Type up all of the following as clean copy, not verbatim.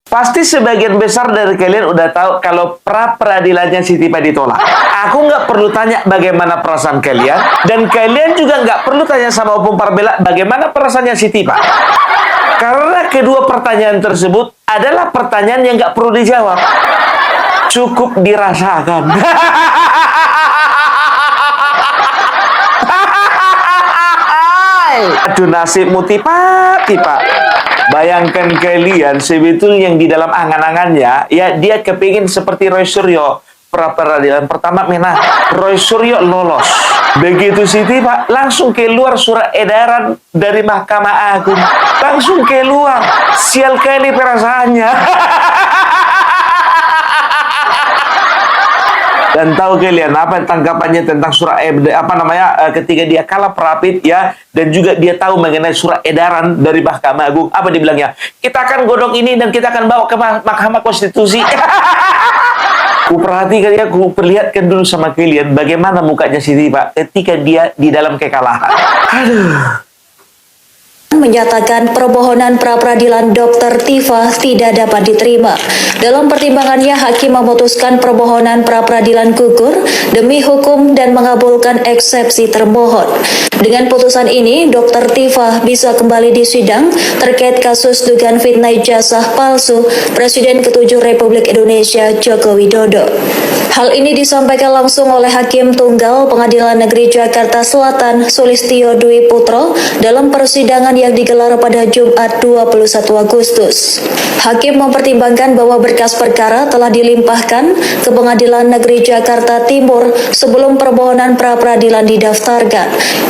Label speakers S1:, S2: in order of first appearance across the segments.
S1: Pasti sebagian besar dari kalian udah tahu kalau pra-peradilannya si Tipa ditolak. Aku nggak perlu tanya bagaimana perasaan kalian, dan kalian juga nggak perlu tanya sama Opung Parbela bagaimana perasaannya si Tipa. Karena kedua pertanyaan tersebut adalah pertanyaan yang nggak perlu dijawab. Cukup dirasakan. Aduh nasibmu Tipa. Bayangkan kalian sebetulnya yang di dalam angan-angannya, ya dia kepingin seperti Roy Suryo. Pra-peradilan pertama Roy Suryo lolos. Begitu si Tipa langsung keluar surat edaran dari Mahkamah Agung. Langsung keluar. Sial kali perasaannya. Dan tahu kalian apa tanggapannya tentang surat ketika dia kalah Prapit ya, dan juga dia tahu mengenai surat edaran dari Mahkamah Agung. Apa dibilangnya? Kita akan godok ini dan kita akan bawa ke Mahkamah Konstitusi. Kuperhatikan ya, kuperlihatkan dulu sama kalian bagaimana mukanya si Tipa ketika dia di dalam kekalahan. Aduh.
S2: Menyatakan permohonan pra-peradilan Dr. Tifa tidak dapat diterima. Dalam pertimbangannya, hakim memutuskan permohonan pra-peradilan gugur demi hukum dan mengabulkan eksepsi termohon. Dengan putusan ini, Dr. Tifa bisa kembali disidang terkait kasus dugaan fitnah ijazah palsu Presiden ke-7 Republik Indonesia Joko Widodo. Hal ini disampaikan langsung oleh Hakim Tunggal Pengadilan Negeri Jakarta Selatan Sulistyo Dwi Putro dalam persidangan yang digelar pada Jumat 21 Agustus. Hakim mempertimbangkan bahwa berkas perkara telah dilimpahkan ke Pengadilan Negeri Jakarta Timur sebelum permohonan pra-peradilan didaftarkan.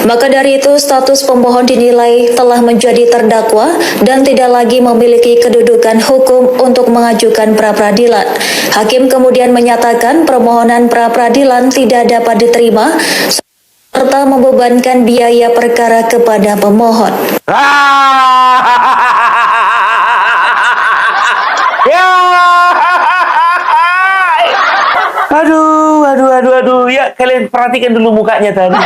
S2: Maka dari itu, status pemohon dinilai telah menjadi terdakwa dan tidak lagi memiliki kedudukan hukum untuk mengajukan pra-peradilan. Hakim kemudian menyatakan permohonan pra-peradilan tidak dapat diterima serta membebankan biaya perkara kepada pemohon.
S1: Aduh. Ya, kalian perhatikan dulu mukanya tadi.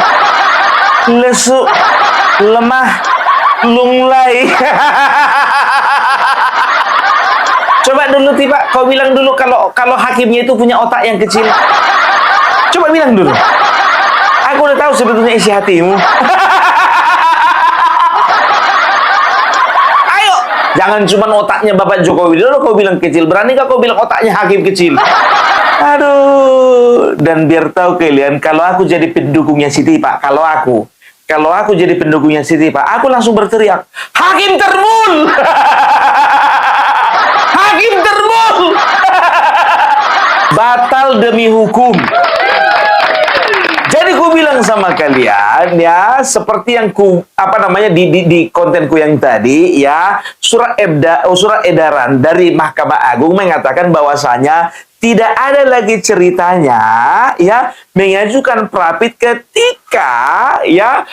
S1: Lesu, lemah, lunglai. Coba dulu Tipa, kau bilang dulu kalau hakimnya itu punya otak yang kecil. Coba bilang dulu. Aku udah tahu sebetulnya isi hatimu. Ayo, jangan cuma otaknya Bapak Jokowi Widodo kau bilang kecil. Berani gak kau bilang otaknya hakim kecil? Aduh. Dan biar tahu kalian, kalau aku jadi pendukungnya si Tipa, kalau aku jadi pendukungnya si Tipa, aku langsung berteriak, hakim termul! Hakim termul! Batal demi hukum. Jadi ku bilang sama kalian ya, seperti yang di kontenku yang tadi ya, surat edaran dari Mahkamah Agung mengatakan bahwasanya tidak ada lagi ceritanya ya mengajukan Prapit ketika ya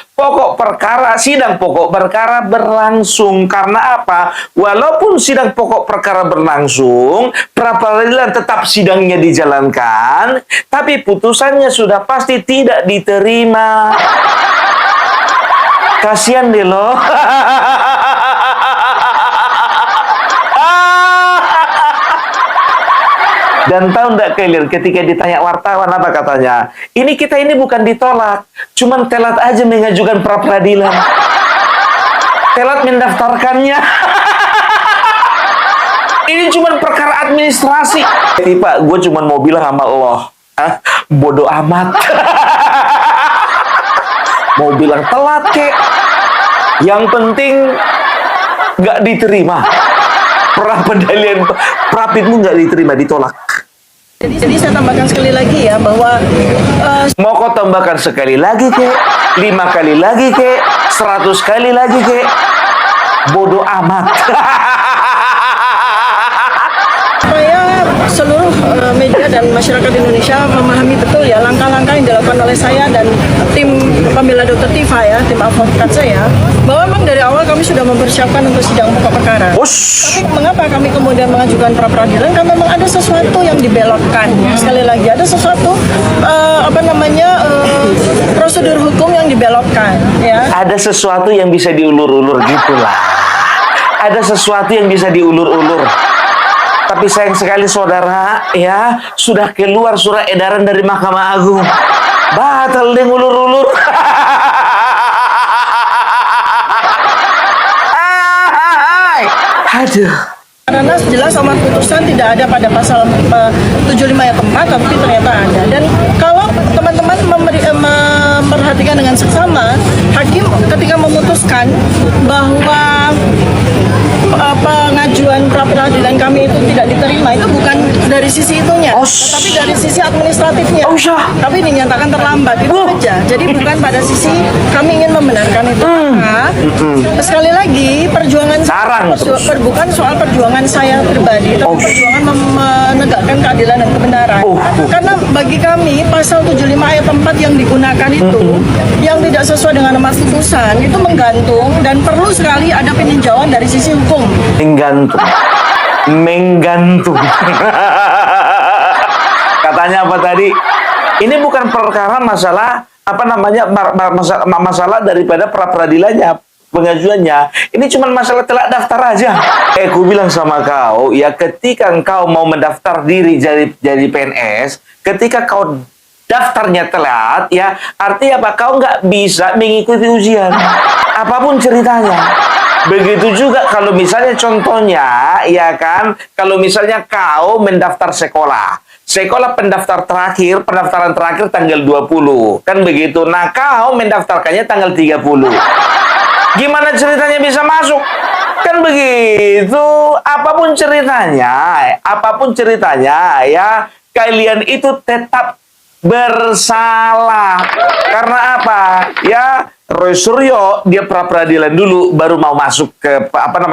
S1: sidang pokok perkara berlangsung. Karena apa? Walaupun sidang pokok perkara berlangsung, pra-peradilan tetap sidangnya dijalankan, tapi putusannya sudah pasti tidak diterima. Kasihan deh lo. Dan tahu nggak kalian ketika ditanya wartawan apa katanya? Ini bukan ditolak, cuman telat aja mengajukan pra-peradilan. Telat mendaftarkannya. Ini cuman perkara administrasi. Tipa, gue cuman mau bilang sama Allah, bodoh amat. Mau bilang telat kek, yang penting nggak diterima. Pra-peradilan Prapitmu nggak diterima, ditolak.
S3: Jadi saya tambahkan sekali lagi ya bahwa
S1: mau kau tambahkan sekali lagi kek, 5 kali lagi kek, 100 kali lagi kek, bodoh amat.
S3: supaya seluruh media dan masyarakat Indonesia memahami betul ya langkah-langkah yang dilakukan oleh saya dan tim pembela Dr. Tifa ya, tim advokat saya, bahwa memang dari awal kami sudah mempersiapkan untuk sidang pokok perkara. Tapi mengapa kami kemudian mengajukan pra-peradilan? Karena memang ada sesuatu yang dibelokkan. Sekali lagi ada sesuatu prosedur hukum yang dibelokkan ya.
S1: Ada sesuatu yang bisa diulur-ulur gitulah. Ada sesuatu yang bisa diulur-ulur. Tapi sayang sekali saudara, ya, sudah keluar surat edaran dari Mahkamah Agung. Batal deh ngulur-ulur. Aduh.
S3: Karena jelas amar putusan tidak ada pada pasal 75 ayat 4, tapi ternyata ada. Dan kalau teman-teman memperhatikan dengan seksama, hakim ketika memutuskan bahwa pengajuan pra-peradilan kami itu tidak diterima, itu bukan dari sisi itunya, tapi dari sisi administratifnya. Tapi dinyatakan terlambat, itu aja. Jadi bukan pada sisi kami ingin membenarkan itu. Maka, sekali lagi, perjuangan bukan soal perjuangan saya pribadi, tapi perjuangan menegakkan keadilan dan kebenaran. Karena bagi kami, pasal 75 ayat 4 yang digunakan itu, yang tidak sesuai dengan amar putusan, itu menggantung dan perlu sekali ada peninjauan dari sisi hukum.
S1: Menggantung. Katanya apa tadi? Ini bukan perkara masalah masalah daripada pra-peradilannya, pengajuannya. Ini cuma masalah telat daftar aja. Aku bilang sama kau, ya, ketika kau mau mendaftar diri jadi PNS, ketika kau daftarnya telat, ya, artinya apa? Kau nggak bisa mengikuti ujian. Apapun ceritanya. Begitu juga kalau misalnya contohnya, ya kan, kalau misalnya kau mendaftar sekolah pendaftaran terakhir tanggal 20, kan begitu. Nah, kau mendaftarkannya tanggal 30. Gimana ceritanya bisa masuk? Kan begitu. Apapun ceritanya, ya, kalian itu tetap bersalah. Karena apa? Ya, Roy Suryo dia pra-peradilan dulu baru mau masuk ke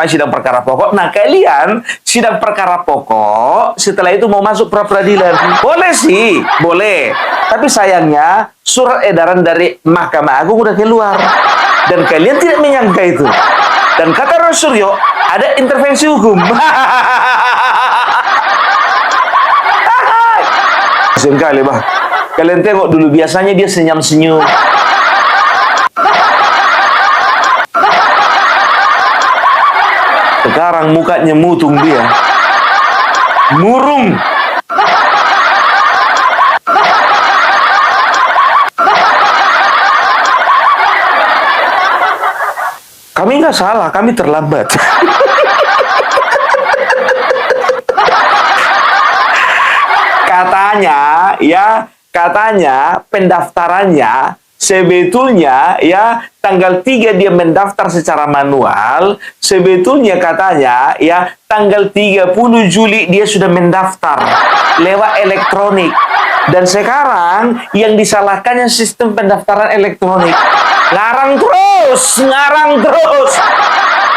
S1: sidang perkara pokok. Nah, kalian sidang perkara pokok setelah itu mau masuk pra-peradilan. Boleh sih, boleh. Tapi sayangnya surat edaran dari Mahkamah Agung udah keluar dan kalian tidak menyangka itu. Dan kata Roy Suryo ada intervensi hukum. Kasian kali, Bah. Kalian tengok dulu, biasanya dia senyum-senyum. Sekarang mukanya mutung dia. Murung. Kami nggak salah, kami terlambat. Katanya pendaftarannya sebetulnya, ya, tanggal 3 dia mendaftar secara manual. Sebetulnya katanya, ya, tanggal 30 Juli dia sudah mendaftar lewat elektronik. Dan sekarang yang disalahkannya sistem pendaftaran elektronik. Ngarang terus.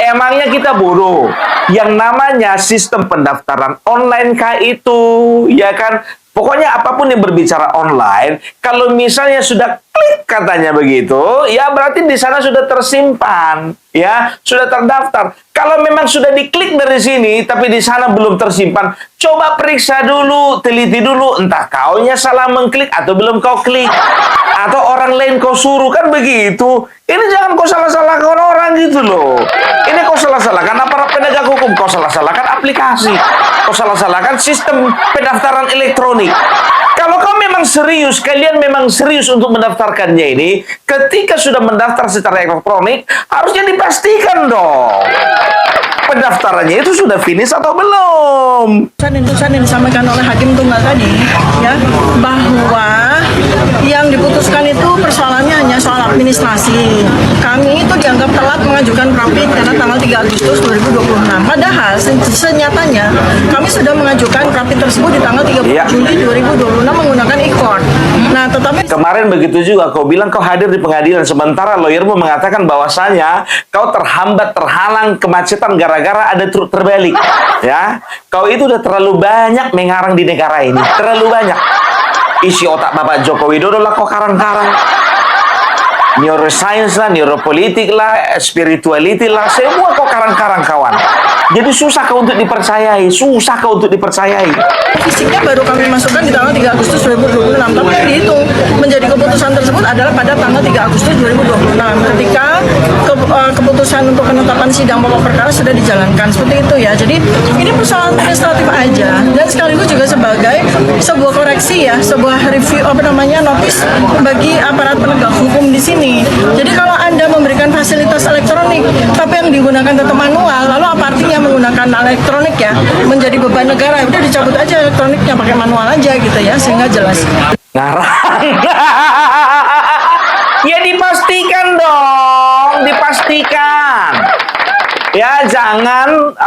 S1: Emangnya kita bodoh? Yang namanya sistem pendaftaran online kah itu, ya kan? Pokoknya apapun yang berbicara online, kalau misalnya sudah klik katanya begitu, ya berarti di sana sudah tersimpan, ya, sudah terdaftar. Kalau memang sudah diklik dari sini, tapi di sana belum tersimpan, coba periksa dulu, teliti dulu, entah kaunya salah mengklik atau belum kau klik, atau orang lain kau suruh, kan begitu. Ini jangan kau salah-salahkan orang gitu loh. Ini kau salah-salahkan aparat penegak hukum, kau salah-salahkan aplikasi, kau salah-salahkan sistem pendaftaran elektronik. Kalau kau memang serius, kalian memang serius untuk mendaftarkannya ini, ketika sudah mendaftar secara elektronik, harusnya dipastikan dong pendaftarannya itu sudah finish atau belum.
S3: Putusan yang disampaikan oleh Hakim Tunggal tadi, ya, bahwa yang diputuskan itu persoalannya hanya soal administrasi. Kami itu dianggap telat mengajukan pra-pid karena tanggal 3 Agustus 2026. Padahal senyatanya kami sudah mengajukan pra-pid tersebut di tanggal 30 Juli 2026 menggunakan e-court. Nah, tetapi
S1: kemarin begitu juga kau bilang kau hadir di pengadilan, sementara lawyermu mengatakan bahwasanya kau terhalang kemacetan gara-gara ada truk terbalik. Ya, kau itu udah terlalu banyak mengarang di negara ini, terlalu banyak. Isi otak Bapak Joko Widodo lah kau karang-karang. Neuroscience lah, neuropolitik lah, spirituality lah, semua kau karang-karang kawan. Jadi susah kau untuk dipercayai,
S3: fisiknya baru kami masukkan di tanggal 3 Agustus 2026, tapi yang dihitung menjadi keputusan tersebut adalah pada tanggal 3 Agustus 2026 ketika keputusan untuk penetapan sidang pokok perkara sudah dijalankan seperti itu ya. Jadi ini persoalan administratif aja dan sekaligus juga sebagai sebuah koreksi ya, sebuah review notis bagi aparat penegak hukum di sini. Jadi kalau Anda memberikan fasilitas elektronik tapi yang digunakan tetap manual, lalu apa artinya menggunakan elektronik ya menjadi beban negara? Udah dicabut aja elektroniknya, pakai manual aja gitu ya, sehingga jelas.
S1: Ngarang. Ya dipastikan dong, dipastikan. Ya jangan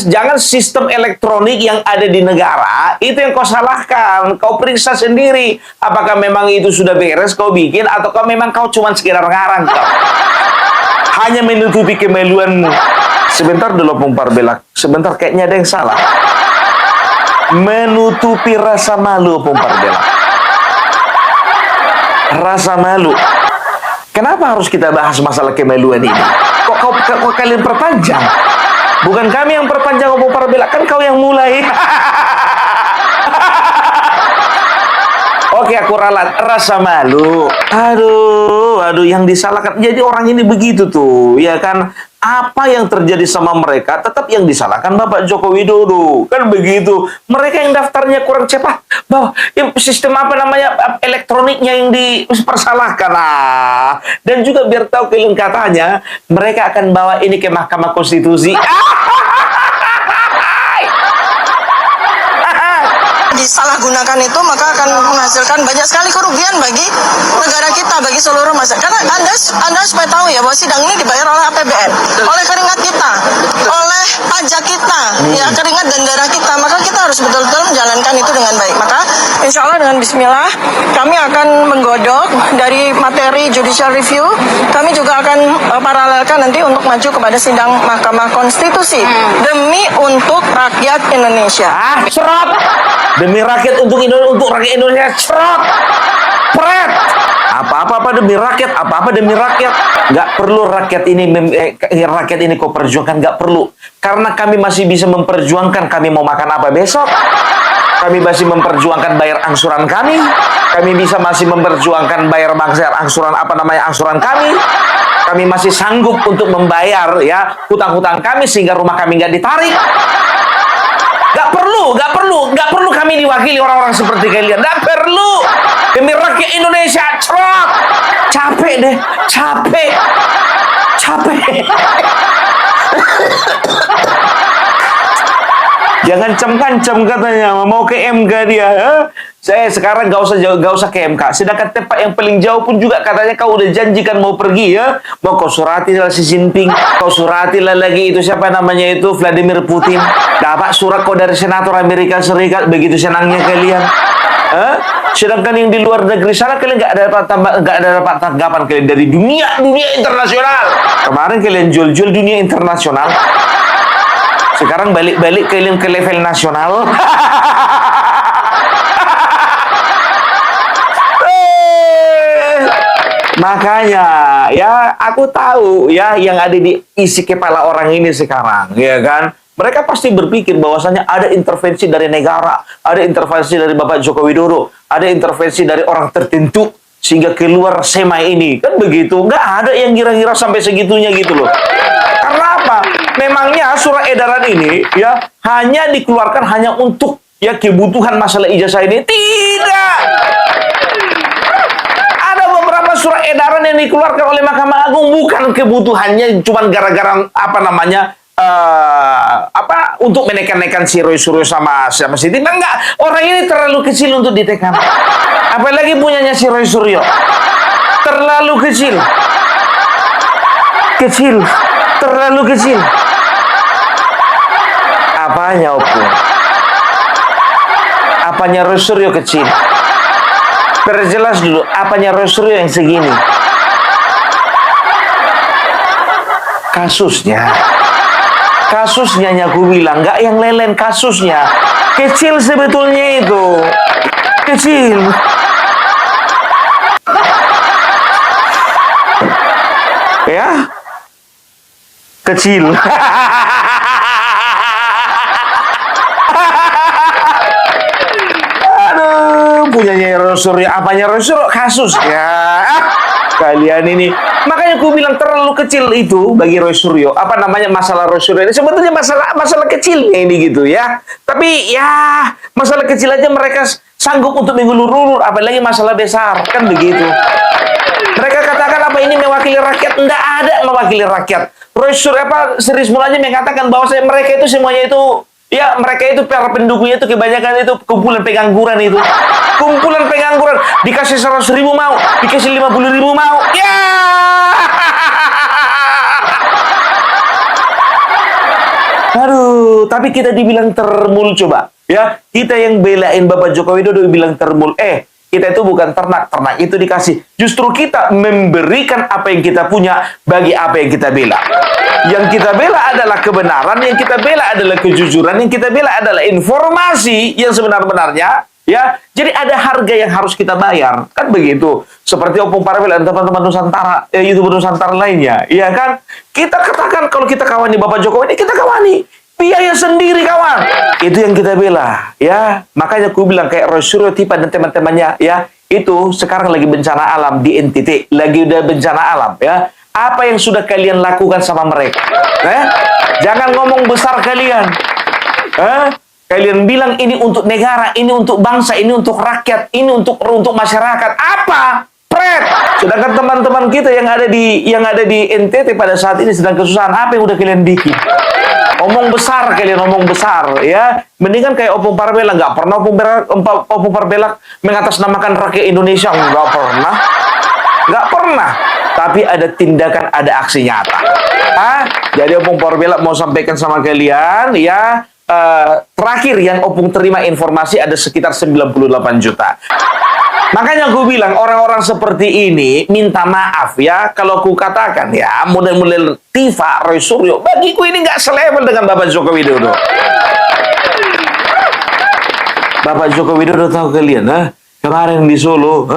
S1: jangan sistem elektronik yang ada di negara itu yang kau salahkan. Kau periksa sendiri apakah memang itu sudah beres kau bikin atau memang kau cuma sekedar ngarang kau. Hanya menutupi kemaluanmu. Sebentar dulu Pung Parbelak. Sebentar kayaknya ada yang salah. Menutupi rasa malu Pung Parbelak. Rasa malu. Kenapa harus kita bahas masalah kemaluan ini? Kok kalian perpanjang? Bukan kami yang perpanjang Pung Parbelak, kan kau yang mulai. Oke, aku ralat. Rasa malu. Aduh, yang disalahkan. Jadi orang ini begitu tuh, ya kan? Apa yang terjadi sama mereka, tetap yang disalahkan Bapak Joko Widodo. Kan begitu. Mereka yang daftarnya kurang cepat. Bahwa sistem elektroniknya yang dipersalahkan. Dan juga biar tahu kalian katanya, mereka akan bawa ini ke Mahkamah Konstitusi.
S3: Disalahgunakan itu maka akan menghasilkan banyak sekali kerugian bagi negara kita, bagi seluruh masyarakat. Karena anda supaya tahu ya bahwa sidang ini dibayar oleh APBN, oleh keringat kita, oleh pajak kita, ya keringat dan darah kita. Maka kita harus betul-betul menjalankan itu dengan baik. Maka insya Allah dengan Bismillah kami akan menggodok dari materi judicial review. Kami juga akan paralelkan nanti untuk maju kepada sidang Mahkamah Konstitusi demi untuk rakyat Indonesia.
S1: Serap. Demi rakyat untuk rakyat Indonesia, cerot, pret. Apa-apa demi rakyat, apa-apa demi rakyat. Nggak perlu rakyat ini kau perjuangkan, nggak perlu. Karena kami masih bisa memperjuangkan kami mau makan apa besok. Kami masih memperjuangkan bayar angsuran kami. Kami masih memperjuangkan bayar angsuran kami. Kami masih sanggup untuk membayar ya hutang-hutang kami sehingga rumah kami nggak ditarik. Gak perlu kami diwakili orang-orang seperti kalian. Gak perlu. Demi rakyat Indonesia, cerot. Capek deh, capek. Jangan cem-cem katanya, mau ke MK dia. Saya sekarang gak usah ke MK. Sedangkan tempat yang paling jauh pun juga katanya kau udah janjikan mau pergi ya. Mau kau surati lah Xi Jinping. Kau surati lah lagi itu siapa namanya itu Vladimir Putin. Dapat surat kau dari senator Amerika Serikat. Begitu senangnya kalian. Sedangkan yang di luar negeri sana kalian gak ada dapat tanggapan kalian dari dunia internasional. Kemarin kalian jual dunia internasional. Sekarang balik kalian ke level nasional. Makanya ya aku tahu ya yang ada di isi kepala orang ini sekarang, ya kan? Mereka pasti berpikir bahwasanya ada intervensi dari negara, ada intervensi dari Bapak Joko Widodo, ada intervensi dari orang tertentu sehingga keluar semai ini. Kan begitu? Nggak ada yang kira-kira sampai segitunya gitu loh. Karena apa? Memangnya surat edaran ini ya hanya dikeluarkan hanya untuk ya kebutuhan masalah ijazah ini? Tidak. Surat edaran yang dikeluarkan oleh Mahkamah Agung bukan kebutuhannya cuman gara-gara untuk menekan-nekan si Roy Suryo sama si Tina. Enggak, orang ini terlalu kecil untuk ditekan. Apalagi punyanya si Roy Suryo. Terlalu kecil. Terlalu kecil. Apanya opung? Apanya Roy Suryo kecil? Perjelas dulu, apanya Roy Suryo yang segini? Kasusnya aku bilang, nggak yang lelen kasusnya. Kecil sebetulnya itu. Kecil. Ya? Kecil. Punyanya Roy Suryo, apanya Roy Suryo? Kasus ya. kalian ini. Makanya aku bilang terlalu kecil itu bagi Roy Suryo. Apa namanya masalah Roy Suryo ini sebetulnya masalah kecilnya ini gitu ya. Tapi ya masalah kecil aja mereka sanggup untuk mengulur-ulur, apalagi masalah besar kan begitu. Mereka katakan apa ini mewakili rakyat? Tidak ada mewakili rakyat. Roy Suryo Sri Mulyani aja mengatakan bahwa mereka itu semuanya itu ya mereka itu para pendukungnya itu kebanyakan itu kumpulan pengangguran itu. Kumpulan pengangguran dikasih 100.000 mau, dikasih 50.000 mau. Ya. Aduh, tapi kita dibilang termul coba. Ya, kita yang belain Bapak Joko Widodo bilang termul. Kita itu bukan ternak itu dikasih. Justru kita memberikan apa yang kita punya bagi apa yang kita bela. Yang kita bela adalah kebenaran, yang kita bela adalah kejujuran, yang kita bela adalah informasi yang sebenar-benarnya. Ya, jadi ada harga yang harus kita bayar, kan begitu. Seperti Opung Parwil dan teman-teman Nusantara, YouTuber Nusantara lainnya, iya kan? Kita katakan kalau kita kawani Bapak Jokowi ini, kita kawani. Biaya sendiri kawan. Itu yang kita bela, ya. Makanya aku bilang kayak Roy Suryo Tipa dan teman-temannya, ya. Itu sekarang lagi bencana alam di NTT, lagi udah bencana alam, ya. Apa yang sudah kalian lakukan sama mereka? Jangan ngomong besar kalian. Kalian bilang ini untuk negara, ini untuk bangsa, ini untuk rakyat, ini untuk masyarakat. Apa? Pret. Sedangkan teman-teman kita yang ada di NTT pada saat ini sedang kesusahan. Apa yang udah kalian bikin? Omong besar kalian, omong besar ya. Mendingan kayak Opung Parbelak. Nggak pernah Opung Parbelak mengatasnamakan rakyat Indonesia. Nggak pernah. Tapi ada tindakan, ada aksi nyata. Jadi Opung Parbelak mau sampaikan sama kalian ya. Terakhir yang Opung terima informasi ada sekitar 98 juta. Makanya aku bilang orang-orang seperti ini minta maaf ya kalau aku katakan ya model-model Tifa, Roy Suryo bagiku ini nggak selevel dengan Bapak Joko Widodo. Bapak Joko Widodo tahu kalian kemarin di Solo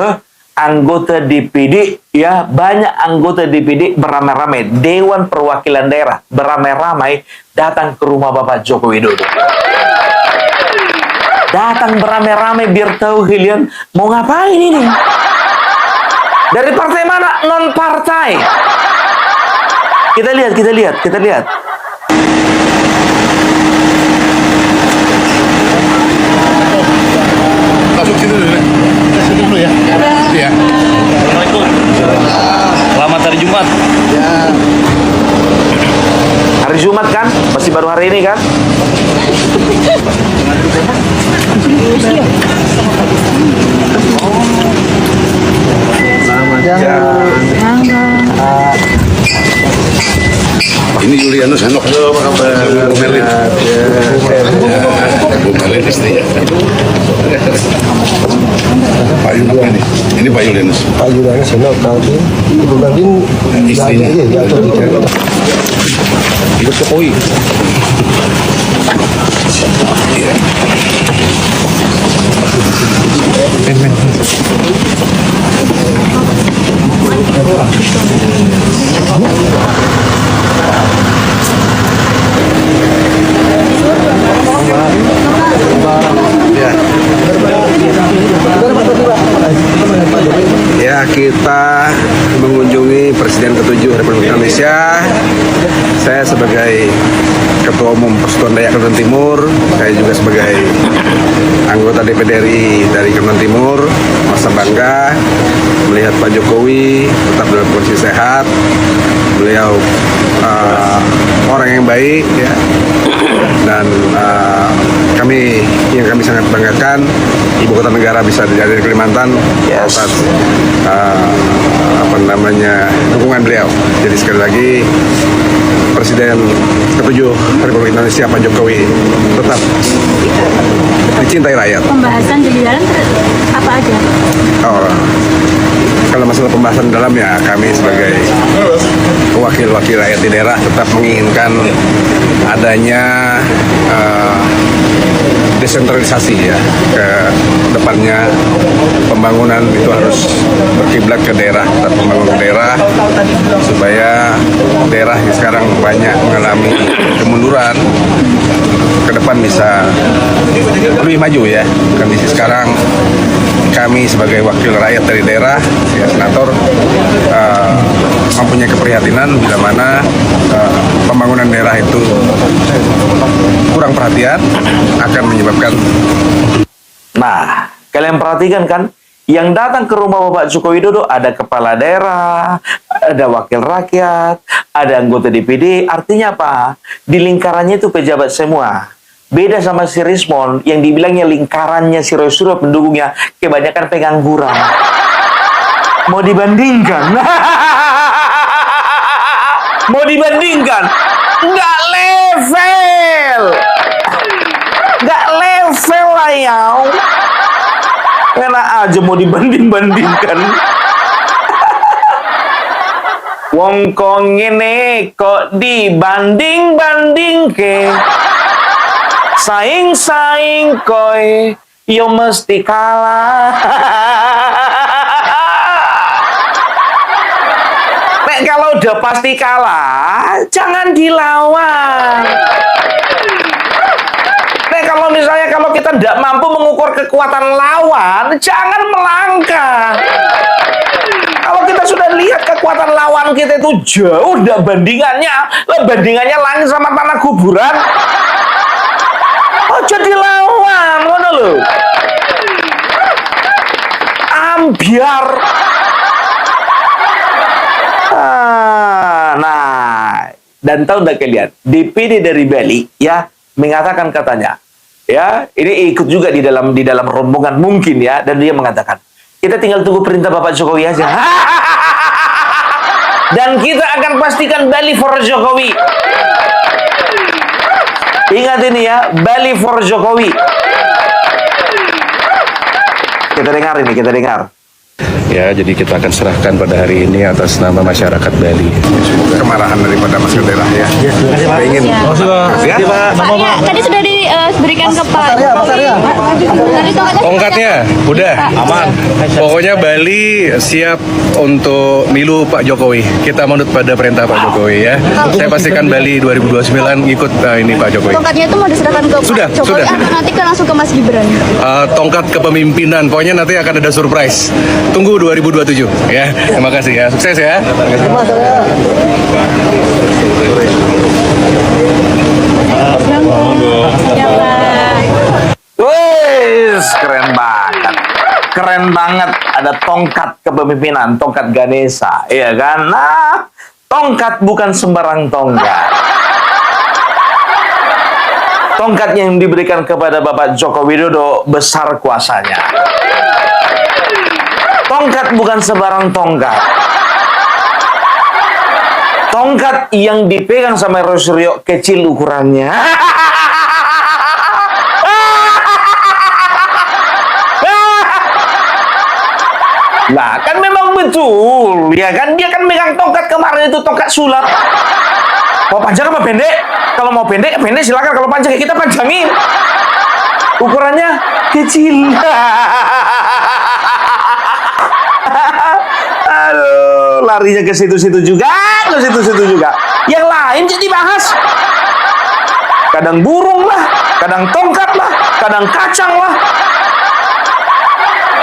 S1: anggota DPD ya banyak anggota DPD beramai-ramai Dewan Perwakilan Daerah beramai-ramai datang ke rumah Bapak Joko Widodo. Datang beramai-ramai biar tahu kalian mau ngapain ini. Dari partai mana? Non partai. Kita lihat.
S4: Masuk situ dulu ya. Situ dulu ya. Iya.
S5: Assalamualaikum. Selamat hari Jumat.
S4: Ya.
S1: Hari Jumat kan? Masih baru hari ini kan?
S4: Ini Julianus Hanok. Halo, apa kabar? Bu Merlin. Bu Merlin istri ya. Pak Yunus ini. Ini Pak Julianus.
S6: Pak Julianus Hanok, tapi Ibu Merlin
S4: Istrinya.
S6: Ibu Jokowi.
S4: Iya. Ya, kita mengunjungi Presiden ke-7 Republik Indonesia. Saya sebagai Ketua Umum Persatuan Dayak Kalimantan Timur, saya juga sebagai anggota DPD RI dari Kalimantan Timur, merasa bangga melihat Pak Jokowi tetap dalam kondisi sehat. Beliau orang yang baik ya, dan kami sangat banggakan ibu kota negara bisa dijadikan Kalimantan atas dukungan beliau. Jadi sekali lagi Presiden ke-7 Republik Indonesia Pak Jokowi tetap dicintai rakyat.
S7: Pembahasan di dalam apa aja?
S4: Kalau masalah pembahasan dalam ya kami sebagai wakil-wakil rakyat di daerah tetap menginginkan adanya desentralisasi ya, ke depannya pembangunan itu harus berkiblat ke daerah, tetap membangun daerah supaya daerah yang sekarang banyak mengalami kemunduran ke depan bisa lebih maju ya. Kondisi sekarang kami sebagai wakil rakyat dari daerah, ya senator, mempunyai keprihatinan bila mana pembangunan daerah itu kurang perhatian akan menyebabkan.
S1: Nah, kalian perhatikan kan, yang datang ke rumah Bapak Joko Widodo ada kepala daerah, ada wakil rakyat, ada anggota DPD. Artinya apa? Di lingkarannya itu pejabat semua. Beda sama si Rismon yang dibilangnya lingkarannya si Roy Suryo pendukungnya kebanyakan pengangguran. Mau dibandingkan? Mau dibandingkan? Nggak level! Nggak level lah ya. Enak aja mau dibanding-bandingkan. Wong kong ngene kok dibanding-banding ke. Saing-saing koy, yo mesti kalah. Nek kalau udah pasti kalah, jangan dilawan. Nek kalau misalnya kalau kita tidak mampu mengukur kekuatan lawan, jangan melangkah. Kalau kita sudah lihat kekuatan lawan kita itu jauh, udah bandingannya langit sama tanah kuburan. Oh, jadi lawan, ngono lho. Ambiar. Nah, dan tahu nggak kalian, DPD dari Bali ya mengatakan katanya, ya ini ikut juga di dalam rombongan mungkin ya, dan dia mengatakan kita tinggal tunggu perintah Bapak Jokowi aja. Dan kita akan pastikan Bali for Jokowi. Ingat ini ya, Bali for Jokowi. Kita dengar ini, kita dengar.
S6: Ya, jadi kita akan serahkan pada hari ini atas nama masyarakat Bali.
S4: Kemarahan daripada masyarakat daerah ya. Saya ingin
S7: Tadi sudah diberikan ke Pak.
S6: Tongkatnya udah aman. Pokoknya Bali siap untuk milu Pak Jokowi. Kita manut pada perintah Pak Jokowi ya. Saya pastikan Bali 2029 ikut ini Pak Jokowi.
S7: Tongkatnya itu mau diserahkan ke
S6: Sudah,
S7: Pak Jokowi
S6: sudah.
S7: atau nanti kan langsung ke Mas Gibran?
S6: Tongkat kepemimpinan. Pokoknya nanti akan ada surprise. Tunggu 2027 ya. Terima kasih ya. Sukses ya.
S1: Wih, keren banget. Keren banget. Ada tongkat kepemimpinan, tongkat Ganesha, iya kan? Nah, tongkat bukan sembarang tongkat. Tongkat yang diberikan kepada Bapak Joko Widodo besar kuasanya. Tongkat bukan sembarang tongkat. Tongkat yang dipegang sama Roy Suryo kecil ukurannya. Lah, kan memang betul. Ya kan, dia kan megang tongkat kemarin itu, tongkat sulap. Mau panjang apa pendek? Kalau mau pendek, pendek silakan. Kalau panjang, ya kita panjangin. Ukurannya kecil. Aduh, larinya ke situ-situ juga, ke situ-situ juga. Yang lain jadi bahas. Kadang burung lah, kadang tongkat lah, kadang kacang lah.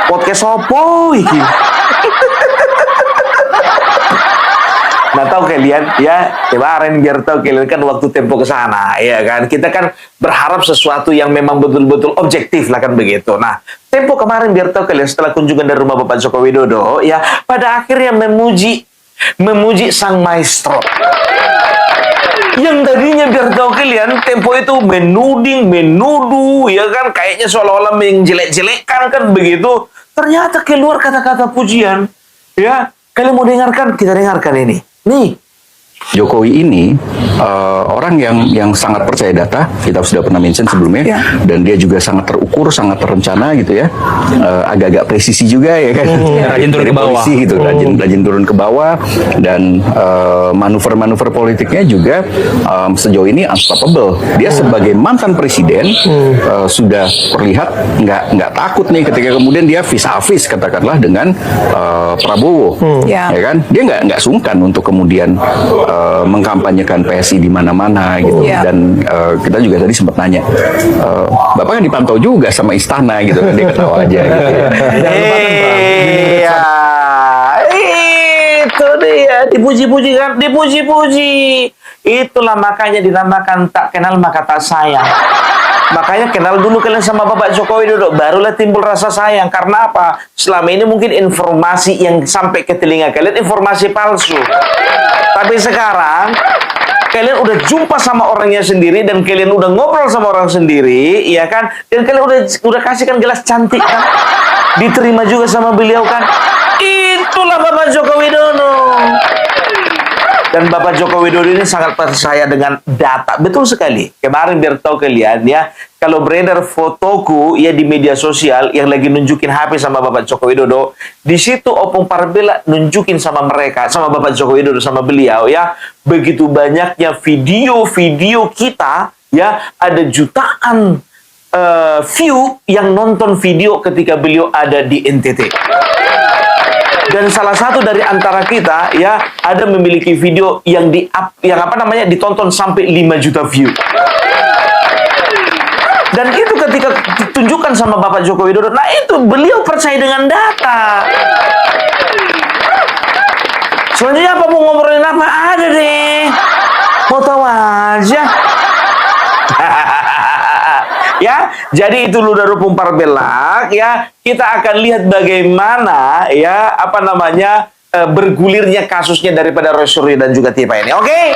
S1: Podcast opo iki. Nah, tahu kalian ya, kemarin biar tahu kalian kan waktu tempo ke sana, ya kan. Kita kan berharap sesuatu yang memang betul-betul objektif lah kan begitu. Nah, tempo kemarin biar tahu kalian setelah kunjungan dari rumah Bapak Joko Widodo, ya pada akhirnya memuji sang maestro. Yang tadinya biar tahu kalian tempo itu menuduh, ya kan, kayaknya seolah-olah menjelek-jelekkan kan begitu. Ternyata keluar kata-kata pujian. Ya, kalian mau dengarkan? Kita dengarkan ini. Nih.
S8: Jokowi ini orang yang sangat percaya data, kita sudah pernah mention sebelumnya, dan dia juga sangat terukur, sangat terencana gitu ya, agak-agak presisi juga ya kan,
S5: Rajin turun ke bawah.
S8: polisi gitu, rajin turun ke bawah, dan manuver-manuver politiknya juga sejauh ini unstoppable. Dia sebagai mantan presiden sudah terlihat nggak takut nih ketika kemudian dia vis-a-vis katakanlah dengan Prabowo, ya kan, dia nggak sungkan untuk kemudian mengkampanyekan PSI di mana-mana gitu. Dan kita juga tadi sempat nanya, Bapak kan dipantau juga sama istana gitu kan, dia ketawa aja gitu.
S1: Iya, itu dia, dipuji-puji kan, dipuji-puji. Itulah makanya dinamakan tak kenal maka tak sayang. Makanya kenal dulu kalian sama Bapak Joko Widodo, barulah timbul rasa sayang. Karena apa? Selama ini mungkin informasi yang sampai ke telinga kalian informasi palsu. Tapi sekarang kalian udah jumpa sama orangnya sendiri dan kalian udah ngobrol sama orang sendiri, ya kan? Dan kalian udah kasihkan gelas cantik kan? Diterima juga sama beliau kan? Itulah Bapak Joko Widodo. Dan Bapak Joko Widodo ini sangat percaya dengan data. Betul sekali. Kemarin biar tahu kalian ya, kalau beredar fotoku ya di media sosial yang lagi nunjukin HP sama Bapak Joko Widodo, di situ Opung Parbela nunjukin sama mereka, sama Bapak Joko Widodo, sama beliau ya, begitu banyaknya video-video kita ya, ada jutaan view yang nonton video ketika beliau ada di NTT. Dan salah satu dari antara kita ya ada memiliki video yang ditonton sampai 5 juta view. Dan itu ketika ditunjukkan sama Bapak Joko Widodo, nah itu beliau percaya dengan data. Selanjutnya apa mau ngobrolin apa? Ada deh. Mau tahu aja. Ya, jadi itu Luda Opung Parbela ya. Kita akan lihat bagaimana ya bergulirnya kasusnya daripada Roy Suryo dan juga Tifa ini. Oke?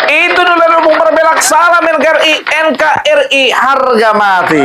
S1: Itu Luda Opung Parbela. Salam NKRI, harga mati.